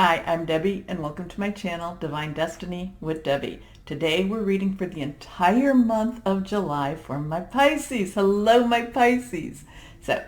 Hi, I'm Debbie and welcome to my channel, Divine Destiny with Debbie. Today we're reading for the entire month of July for my Pisces. Hello, my Pisces. So,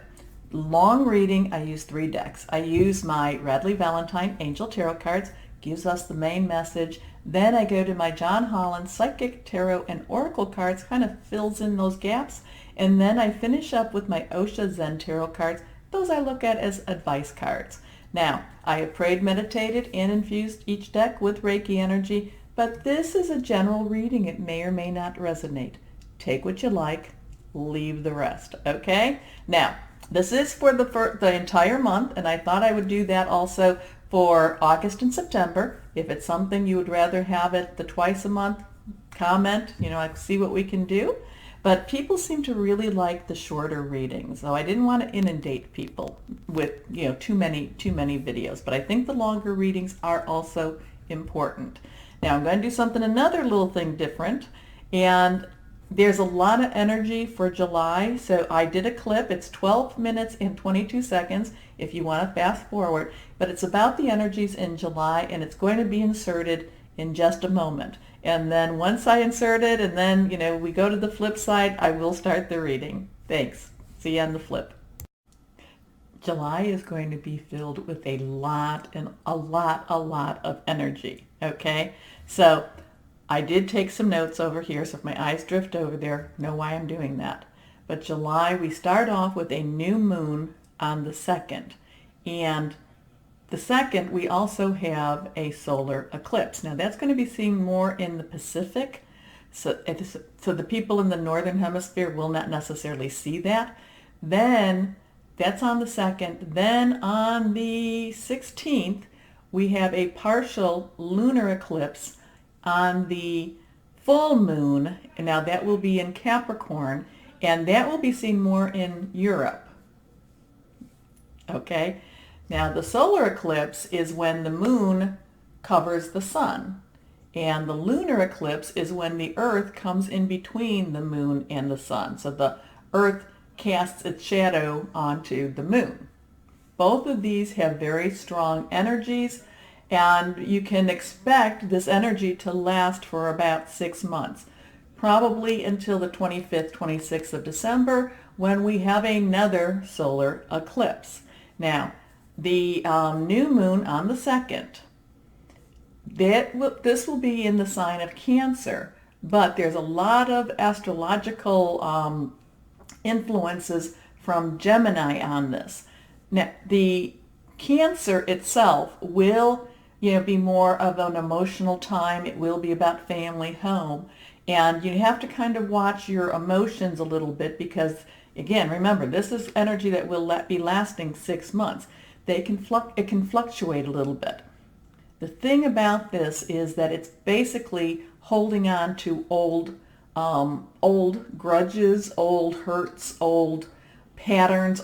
long reading, I use 3 decks. I use my Radley Valentine Angel Tarot cards, gives us the main message. Then I go to my John Holland Psychic Tarot and Oracle cards, kind of fills in those gaps. And then I finish up with my Osha Zen Tarot cards. Those I look at as advice cards. Now, I have prayed, meditated, and infused each deck with Reiki energy, but this is a general reading. It may or may not resonate. Take what you like, leave the rest, okay? Now, this is for the entire month, and I thought I would do that also for August and September. If it's something you would rather have it the twice a month, comment, like see what we can do. But people seem to really like the shorter readings, so I didn't want to inundate people with too many videos. But I think the longer readings are also important. Now I'm going to do another little thing different, and there's a lot of energy for July. So I did a clip. It's 12 minutes and 22 seconds if you want to fast forward. But it's about the energies in July, and it's going to be inserted in just a moment. And then once I insert it and then, we go to the flip side, I will start the reading. Thanks. See you on the flip. July is going to be filled with a lot of energy, okay? So I did take some notes over here, so if my eyes drift over there, know why I'm doing that. But July, we start off with a new moon on the 2nd. And the 2nd, we also have a solar eclipse. Now that's going to be seen more in the Pacific, so the people in the northern hemisphere will not necessarily see that. Then that's on the 2nd. Then on the 16th, we have a partial lunar eclipse on the full moon. And now that will be in Capricorn, and that will be seen more in Europe. Okay? Now, the solar eclipse is when the moon covers the sun, and the lunar eclipse is when the earth comes in between the moon and the sun. So the earth casts its shadow onto the moon. Both of these have very strong energies, and you can expect this energy to last for about 6 months, probably until the 25th, 26th of December, when we have another solar eclipse. Now, the new moon on the 2nd, this will be in the sign of Cancer, but there's a lot of astrological influences from Gemini on this. Now, the Cancer itself will be more of an emotional time. It will be about family, home, and you have to kind of watch your emotions a little bit because, again, remember, this is energy that will be lasting 6 months. It can fluctuate a little bit. The thing about this is that it's basically holding on to old grudges, old hurts, old patterns,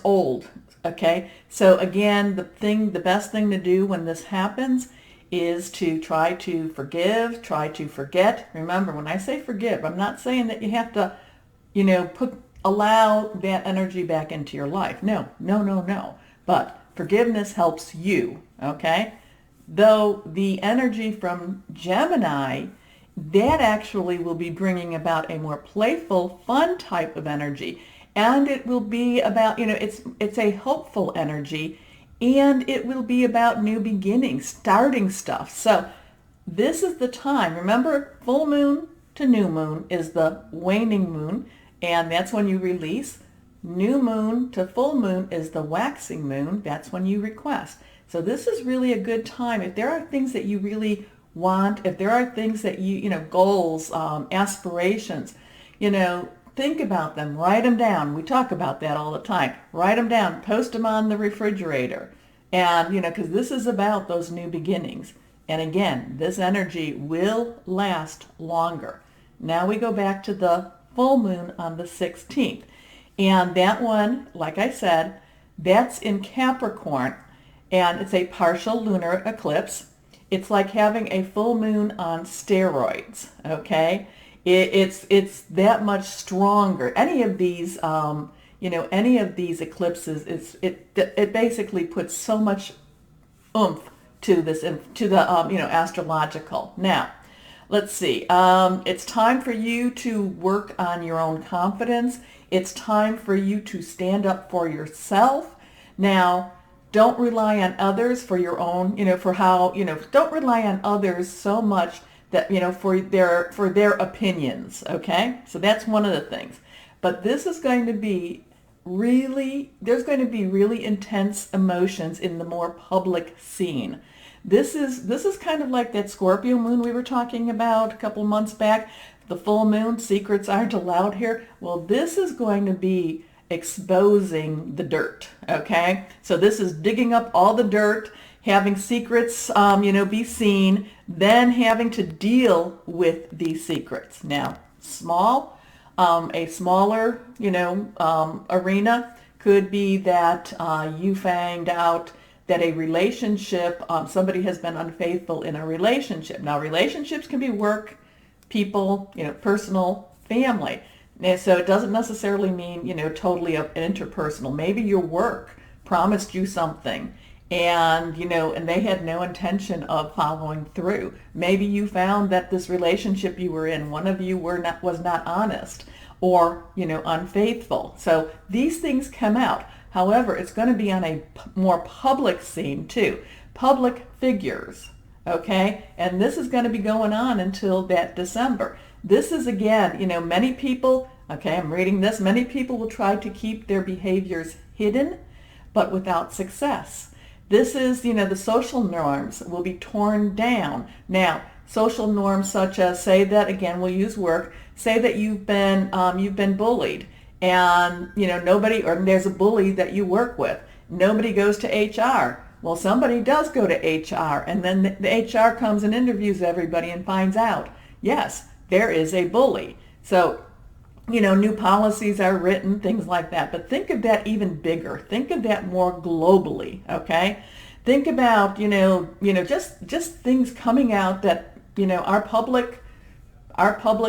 okay? So again, the best thing to do when this happens is to try to forgive, try to forget. Remember, when I say forgive, I'm not saying that you have to, allow that energy back into your life. No. But forgiveness helps you, okay? Though the energy from Gemini, that actually will be bringing about a more playful, fun type of energy. And it will be about, it's a hopeful energy, and it will be about new beginnings, starting stuff. So this is the time. Remember, full moon to new moon is the waning moon, and that's when you release. New moon to full moon is the waxing moon. That's when you request. So this is really a good time. If there are things that you really want, if there are things that goals, aspirations, think about them, write them down. We talk about that all the time. Write them down, post them on the refrigerator. And, because this is about those new beginnings. And again, this energy will last longer. Now we go back to the full moon on the 16th. And that one, like I said, that's in Capricorn, and it's a partial lunar eclipse. It's like having a full moon on steroids, okay? It's that much stronger. Any of these, eclipses, it basically puts so much oomph to this, to the, astrological. Now, let's see. It's time for you to work on your own confidence. It's time for you to stand up for yourself. Now, don't rely on others for your own, don't rely on others so much that, for their opinions. Okay. So that's one of the things. But this is going to be there's going to be really intense emotions in the more public scene. This is kind of like that Scorpio moon we were talking about a couple months back. The full moon, secrets aren't allowed here. Well, this is going to be exposing the dirt, okay? So this is digging up all the dirt, having secrets, be seen, then having to deal with these secrets. Now, a smaller, arena could be that you find out that a relationship, somebody has been unfaithful in a relationship. Now, relationships can be work, people, personal, family. And so it doesn't necessarily mean, totally interpersonal. Maybe your work promised you something and, and they had no intention of following through. Maybe you found that this relationship you were in, one of you was not honest or, unfaithful. So these things come out. However, it's going to be on a more public scene too. Public figures, okay? And this is going to be going on until that December. This is, again, many people, okay, I'm reading this, many people will try to keep their behaviors hidden, but without success. This is, the social norms will be torn down. Now, social norms such as, say that, again, we'll use work, say that you've been bullied and, nobody, or there's a bully that you work with. Nobody goes to HR. Well, somebody does go to HR, and then the HR comes and interviews everybody and finds out, yes, there is a bully. So, new policies are written, things like that. But think of that even bigger. Think of that more globally, okay? Think about, just things coming out that, our public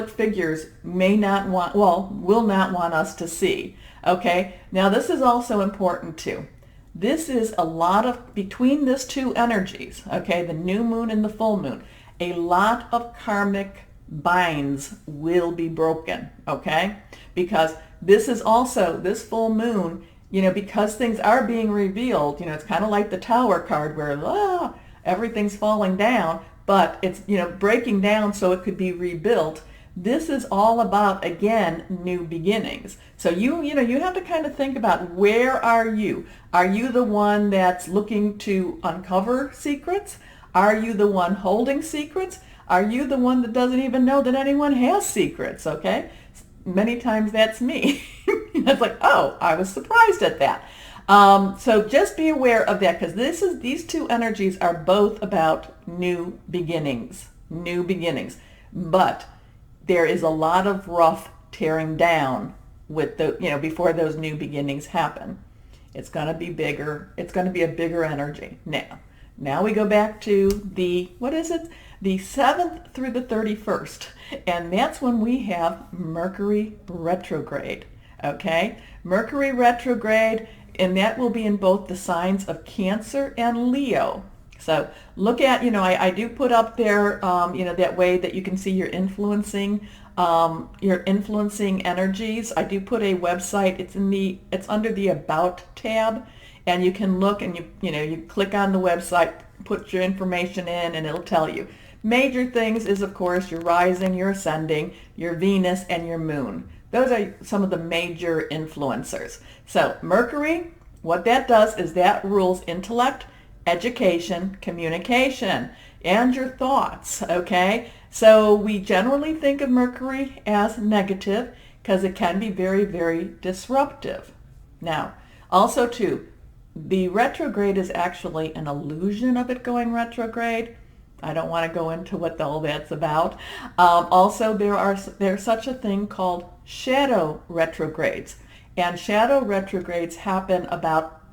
figures will not want us to see, okay? Now, this is also important too. This is a lot of, between these two energies, okay, the new moon and the full moon, a lot of karmic binds will be broken, okay? Because this is also, this full moon, because things are being revealed, it's kind of like the Tower card where everything's falling down, but it's, breaking down so it could be rebuilt. This is all about, again, new beginnings. So you have to kind of think about, where are you? Are you the one that's looking to uncover secrets? Are you the one holding secrets? Are you the one that doesn't even know that anyone has secrets, okay? Many times that's me. It's like, oh, I was surprised at that. So just be aware of that, because these two energies are both about new beginnings. But there is a lot of rough tearing down with before those new beginnings happen. It's going to be bigger. It's going to be a bigger energy. Now we go back to the 7th through the 31st. And that's when we have Mercury retrograde. Okay? Mercury retrograde, and that will be in both the signs of Cancer and Leo. So look at, I do put up there, that way that you can see your influencing energies. I do put a website. It's under the About tab, and you can look and you click on the website, put your information in, and it'll tell you. Major things is, of course, your rising, your ascending, your Venus, and your moon. Those are some of the major influencers. So Mercury, what that does is that rules intellect, education, communication, and your thoughts, okay? So we generally think of Mercury as negative because it can be very, very disruptive. Now, also too, the retrograde is actually an illusion of it going retrograde. I don't want to go into what all that's about. Also, there's such a thing called shadow retrogrades. And shadow retrogrades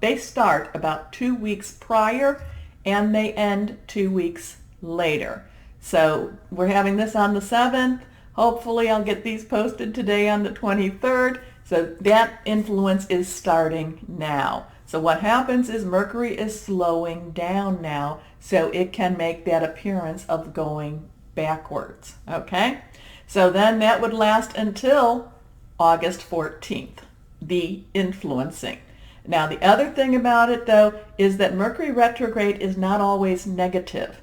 they start about 2 weeks prior and they end 2 weeks later. So we're having this on the 7th. Hopefully I'll get these posted today on the 23rd. So that influence is starting now. So what happens is Mercury is slowing down now, so it can make that appearance of going backwards, okay? So then that would last until August 14th, the influencing. Now the other thing about it though is that Mercury retrograde is not always negative.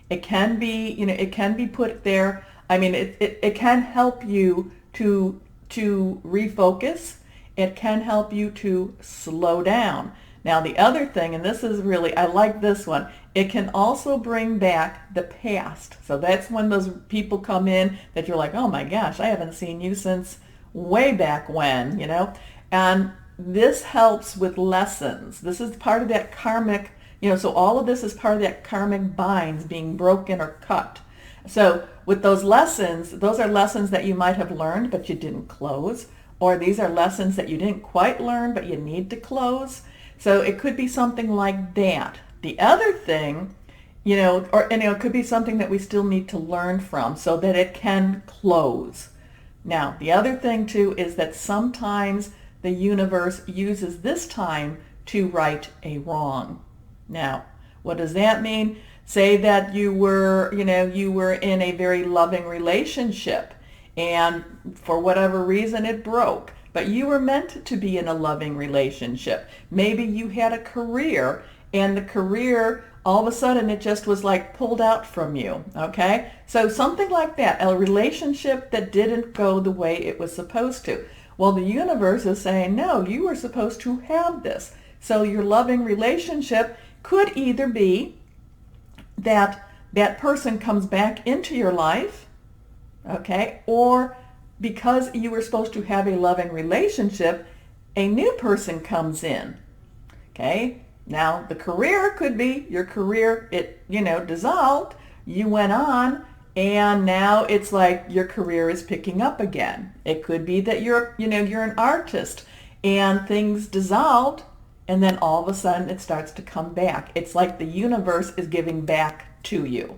It can be, it can be put there. I mean, it can help you to refocus. It can help you to slow down. Now the other thing, and this is really, I like this one, it can also bring back the past. So that's when those people come in that you're like, oh my gosh, I haven't seen you since way back when, and this helps with lessons. This is part of that karmic, so all of this is part of that karmic binds being broken or cut. So with those lessons, those are lessons that you might have learned but you didn't close, or these are lessons that you didn't quite learn but you need to close. So it could be something like that. The other thing, it could be something that we still need to learn from so that it can close. Now, the other thing too is that sometimes the universe uses this time to right a wrong. Now, what does that mean? Say that you were in a very loving relationship and for whatever reason it broke, but you were meant to be in a loving relationship. Maybe you had a career and the career, all of a sudden it just was like pulled out from you, okay? So something like that, a relationship that didn't go the way it was supposed to. Well, the universe is saying, no, you were supposed to have this. So your loving relationship could either be that that person comes back into your life, okay, or because you were supposed to have a loving relationship, a new person comes in, okay? Now, the career could be your career, it, dissolved, you went on, and now it's like your career is picking up again. It could be that you're an artist and things dissolved and then all of a sudden it starts to come back. It's like the universe is giving back to you.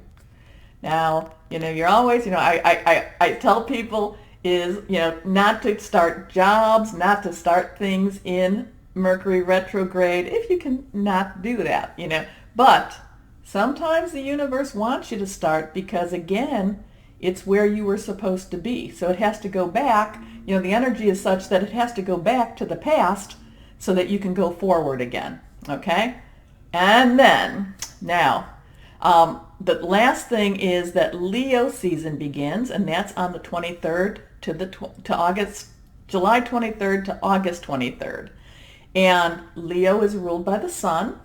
Now, you're always, I tell people is, not to start jobs, not to start things in Mercury retrograde if you can not do that, But sometimes the universe wants you to start because, again, it's where you were supposed to be. So it has to go back. The energy is such that it has to go back to the past so that you can go forward again, okay? And then, now, the last thing is that Leo season begins, and that's on the 23rd to August, July 23rd to August 23rd. And Leo is ruled by the sun,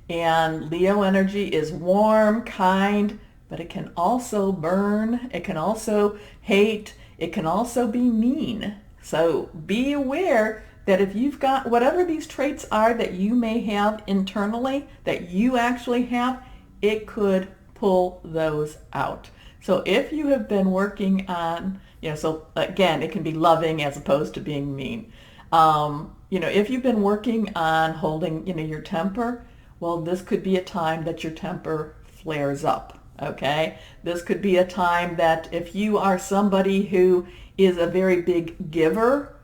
and Leo energy is warm, kind, but it can also burn, it can also hate, it can also be mean. So be aware that if you've got whatever these traits are that you may have internally, that you actually have, it could pull those out. So if you have been working on, so again, it can be loving as opposed to being mean. If you've been working on holding, your temper, well, this could be a time that your temper flares up, okay? This could be a time that if you are somebody who is a very big giver,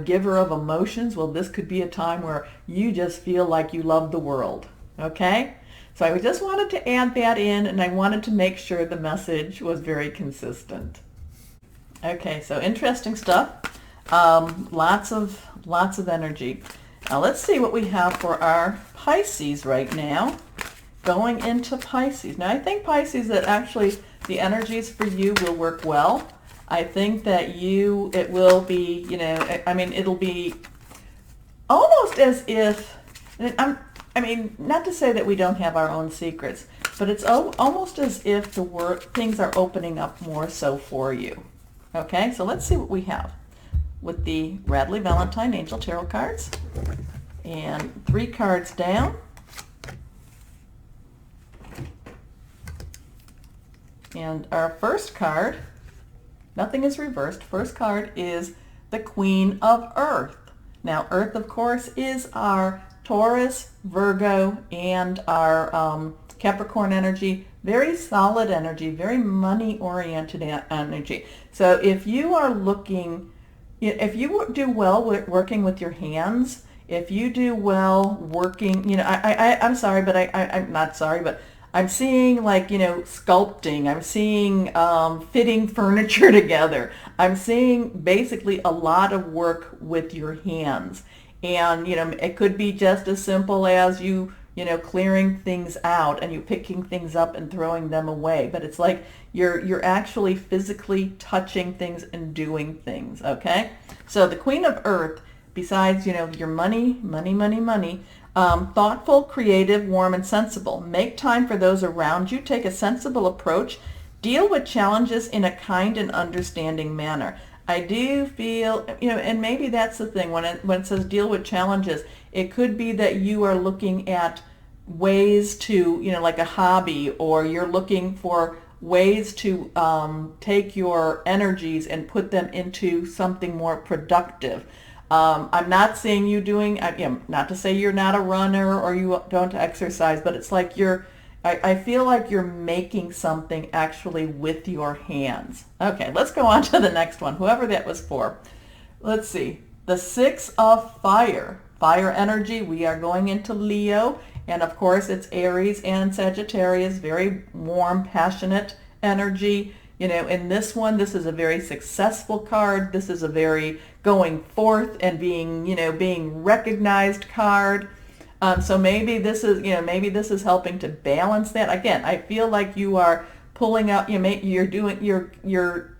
giver of emotions, well, this could be a time where you just feel like you love the world, okay? So I just wanted to add that in, and I wanted to make sure the message was very consistent. Okay, so interesting stuff. Lots of energy. Now let's see what we have for our Pisces right now. Going into Pisces. Now I think Pisces, that actually the energies for you will work well. I think that it will be, it'll be almost as if, not to say that we don't have our own secrets, but it's almost as if things are opening up more so for you. Okay, so let's see what we have with the Radley Valentine Angel Tarot cards. And 3 cards down. And our first card, nothing is reversed. First card is the Queen of Earth. Now, Earth, of course, is our Taurus, Virgo, and our Capricorn energy. Very solid energy, very money-oriented energy. So if you are looking, if you do well with working with your hands if you do well working, I'm sorry, but I'm not sorry, but I'm seeing like, sculpting. I'm seeing fitting furniture together. I'm seeing basically a lot of work with your hands. And, it could be just as simple as clearing things out and you picking things up and throwing them away. But it's like you're actually physically touching things and doing things, okay? So the Queen of Earth, besides, your money, thoughtful, creative, warm, and sensible. Make time for those around you. Take a sensible approach. Deal with challenges in a kind and understanding manner. I do feel, and maybe that's the thing, when it says deal with challenges, it could be that you are looking at ways to, like a hobby, or you're looking for ways to take your energies and put them into something more productive. I'm not saying you doing, not to say you're not a runner or you don't exercise, but it's like I feel like you're making something actually with your hands. Okay, let's go on to the next one, whoever that was for. Let's see. The Six of Fire. Fire energy. We are going into Leo. And of course, it's Aries and Sagittarius. Very warm, passionate energy. In this one, this is a very successful card. This is a very going forth and being recognized card. So maybe this is helping to balance that. Again, I feel like you are pulling out, you're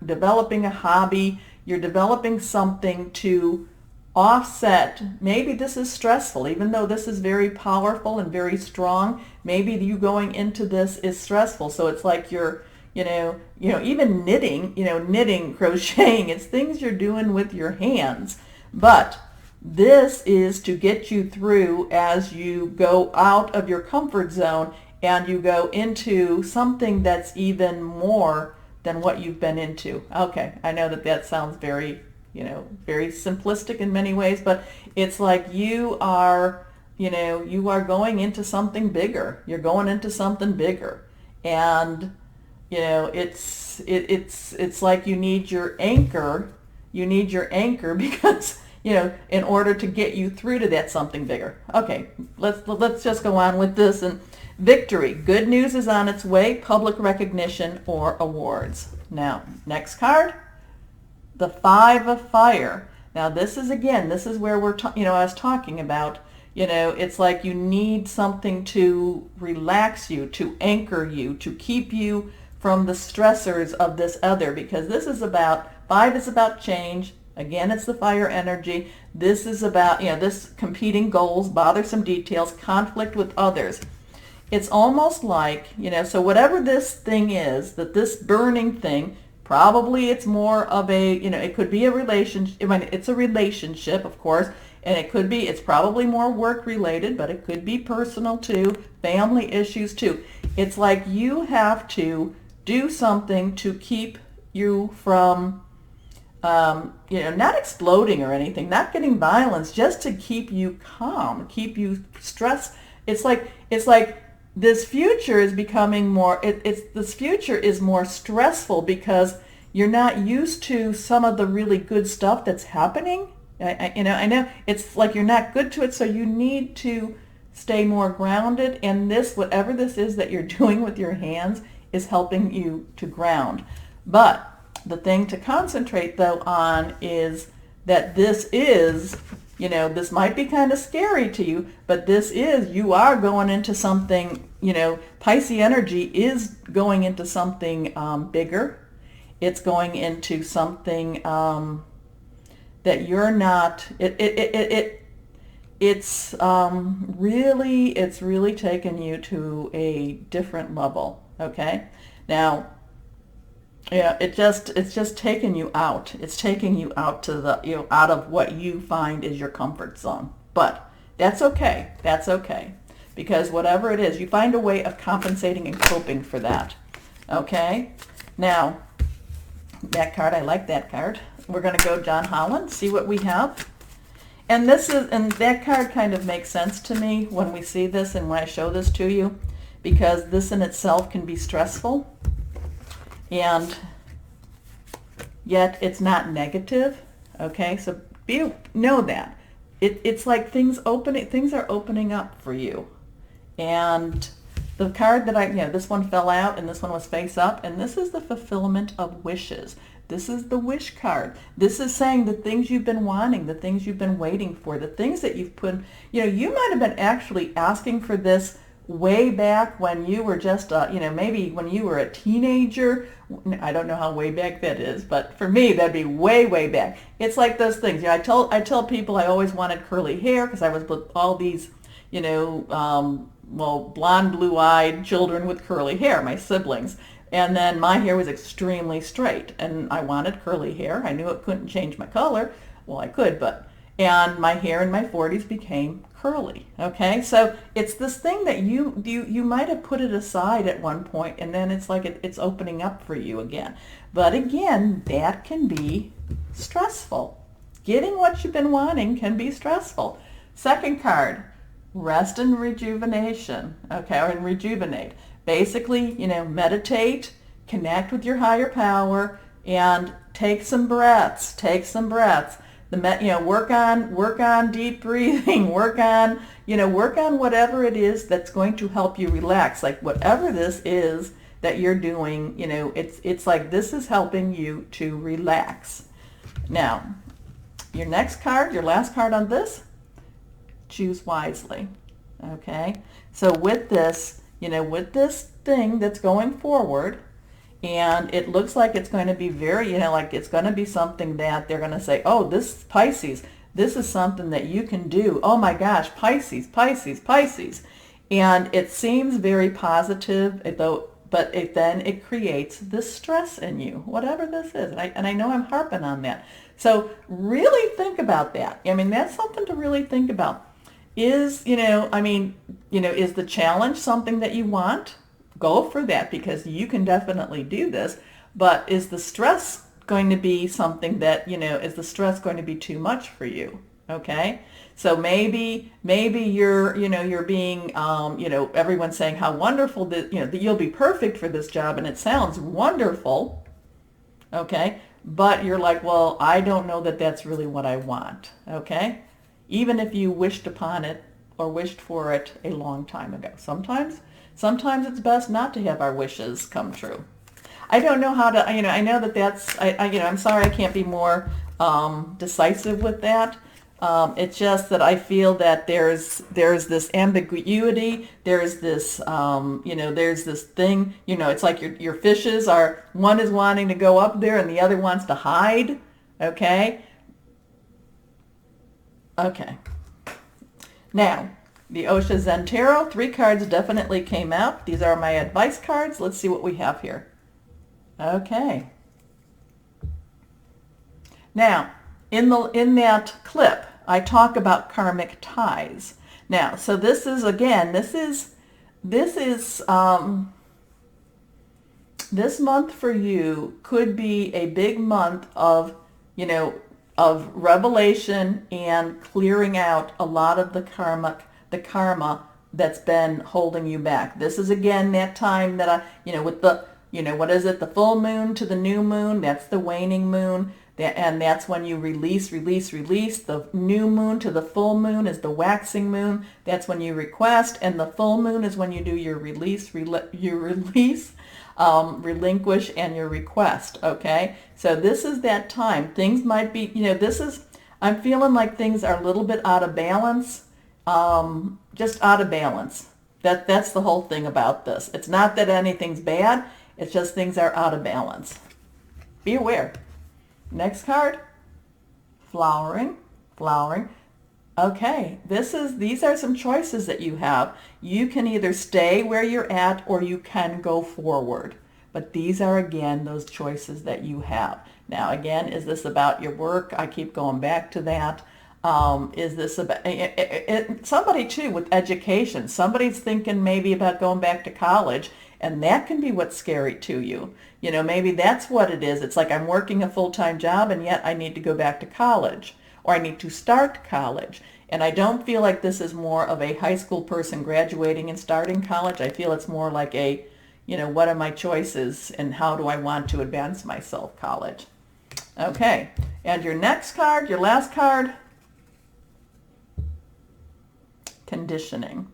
developing a hobby, you're developing something to offset. Maybe this is stressful, even though this is very powerful and very strong. Maybe you going into this is stressful. So it's like you're, even knitting, crocheting, it's things you're doing with your hands. But this is to get you through as you go out of your comfort zone and you go into something that's even more than what you've been into. Okay, I know that sounds very, very simplistic in many ways, but it's like you are going into something bigger. You're going into something bigger. And, it's like you need your anchor. You need your anchor because, in order to get you through to that something bigger. Okay, let's just go on with this. And victory. Good news is on its way. Public recognition or awards. Now, next card. The Five of Fire. Now, this is where we're, I was talking about, it's like you need something to relax you, to anchor you, to keep you from the stressors of this other, because this is about, 5 is about change. Again, it's the fire energy. This is about, this competing goals, bothersome details, conflict with others. It's almost like, so whatever this thing is, that this burning thing, probably it's more of a, it could be a relationship. It's a relationship, of course, and it's probably more work related, but it could be personal too, family issues too. It's like you have to do something to keep you from, not exploding or anything, not getting violence, just to keep you calm, keep you stressed. It's like this future is becoming more, this future is more stressful because you're not used to some of the really good stuff that's happening. I know it's like you're not good to it, so you need to stay more grounded. And whatever this is that you're doing with your hands is helping you to ground. But the thing to concentrate though on is that this is, this might be kind of scary to you, but you are going into something, Pisces energy is going into something bigger. It's going into something that you're not, it's really taken you to a different level. Okay. Now, yeah, it's just taking you out. It's taking you out to the, out of what you find is your comfort zone. But that's okay. That's okay. Because whatever it is, you find a way of compensating and coping for that. Okay. Now, that card, I like that card. We're going to go John Holland, see what we have. And that card kind of makes sense to me when we see this and when I show this to you, because this in itself can be stressful. And yet it's not negative. Okay, so know that. it's like things are opening up for you. And the card that this one fell out and this one was face up, and this is the fulfillment of wishes. This is the wish card. This is saying the things you've been wanting, the things you've been waiting for, the things that you've put, you might have been actually asking for this way back when you were just, maybe when you were a teenager. I don't know how way back that is, but for me, that'd be way, way back. It's like those things. I tell people I always wanted curly hair because I was with all these, blonde, blue-eyed children with curly hair, my siblings. And then my hair was extremely straight, and I wanted curly hair. I knew it couldn't change my color. Well, I could, and my hair in my 40s became curly. Okay, so it's this thing that you might have put it aside at one point, and then it's like it's opening up for you again. But again, that can be stressful. Getting what you've been wanting can be stressful. Second card, rest and rejuvenation. Okay, or rejuvenate. Basically, meditate, connect with your higher power, and take some breaths. Work on deep breathing. Work on whatever it is that's going to help you relax. Like whatever this is that you're doing, it's like this is helping you to relax. Now, your next card, your last card on this, choose wisely. Okay, so with this thing that's going forward, and it looks like it's going to be very, like it's going to be something that they're going to say, oh, this Pisces, this is something that you can do. Oh my gosh, Pisces. And it seems very positive, but then it creates this stress in you, whatever this is. And I know I'm harping on that. So really think about that. That's something to really think about. Is the challenge something that you want? Go for that, because you can definitely do this. But is the stress going to be something that, is the stress going to be too much for you? Okay. So maybe you're being, everyone's saying how wonderful that, that you'll be perfect for this job, and it sounds wonderful. Okay. But you're like, well, I don't know that that's really what I want. Okay. Even if you wished upon it or wished for it a long time ago. Sometimes it's best not to have our wishes come true. I don't know how to, I know that that's, I'm sorry I can't be more decisive with that. It's just that I feel that there's this ambiguity. There's this, there's this thing, it's like your fishes are, one is wanting to go up there and the other wants to hide. Okay. Okay. Now, the Osha Zen Tarot, 3 cards definitely came out. These are my advice cards. Let's see what we have here. Okay. Now, in that clip, I talk about karmic ties. Now, so this is this month for you could be a big month of, of revelation and clearing out a lot of the karma that's been holding you back. This is again that time that with the, what is it? The full moon to the new moon, that's the waning moon. And that's when you release. The new moon to the full moon is the waxing moon. That's when you request. And the full moon is when you do your release, relinquish, and your request. Okay. So this is that time. Things might be, I'm feeling like things are a little bit out of balance. Just out of balance. That's the whole thing about this. It's not that anything's bad. It's just things are out of balance. Be aware. Next card, flowering. Okay, these are some choices that you have. You can either stay where you're at or you can go forward. But these are, again, those choices that you have. Now, again, is this about your work? I keep going back to that. Is this about somebody, too, with education? Somebody's thinking maybe about going back to college, and that can be what's scary to you. Maybe that's what it is. It's like I'm working a full-time job, and yet I need to go back to college, or I need to start college. And I don't feel like this is more of a high school person graduating and starting college. I feel it's more like a, what are my choices and how do I want to advance myself college. Okay, and your next card, your last card, conditioning.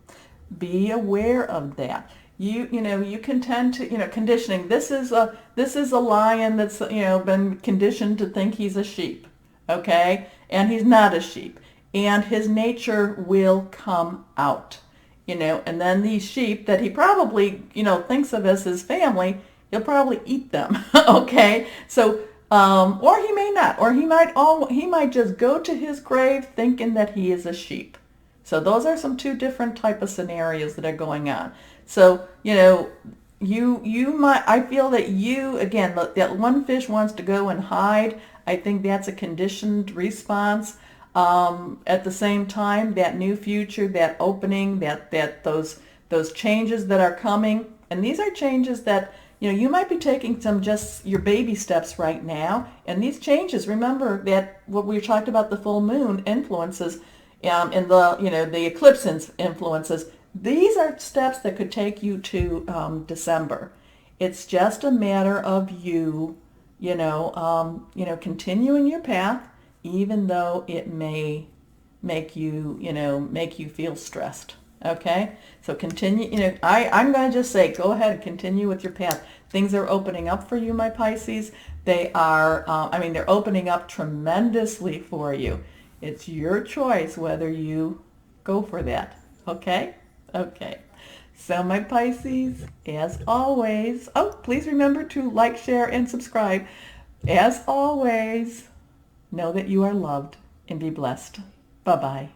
Be aware of that. You can tend to, conditioning. This is a lion that's, been conditioned to think he's a sheep, okay? And he's not a sheep. And his nature will come out, and then these sheep that he probably, thinks of as his family, he'll probably eat them, okay? So, or he may not, or he might just go to his grave thinking that he is a sheep. So those are some two different type of scenarios that are going on. So, you might, I feel that again, that one fish wants to go and hide. I think that's a conditioned response. At the same time, that new future, that opening, those changes that are coming, and these are changes that, you might be taking just your baby steps right now. And these changes, remember that what we talked about, the full moon influences, and the eclipse influences. These are steps that could take you to December. It's just a matter of you, continuing your path, even though it may make you feel stressed. Okay? So continue, I'm going to just say, go ahead and continue with your path. Things are opening up for you, my Pisces. They are, they're opening up tremendously for you. It's your choice whether you go for that. Okay? Okay. So my Pisces, as always, please remember to like, share, and subscribe. As always, know that you are loved and be blessed. Bye-bye.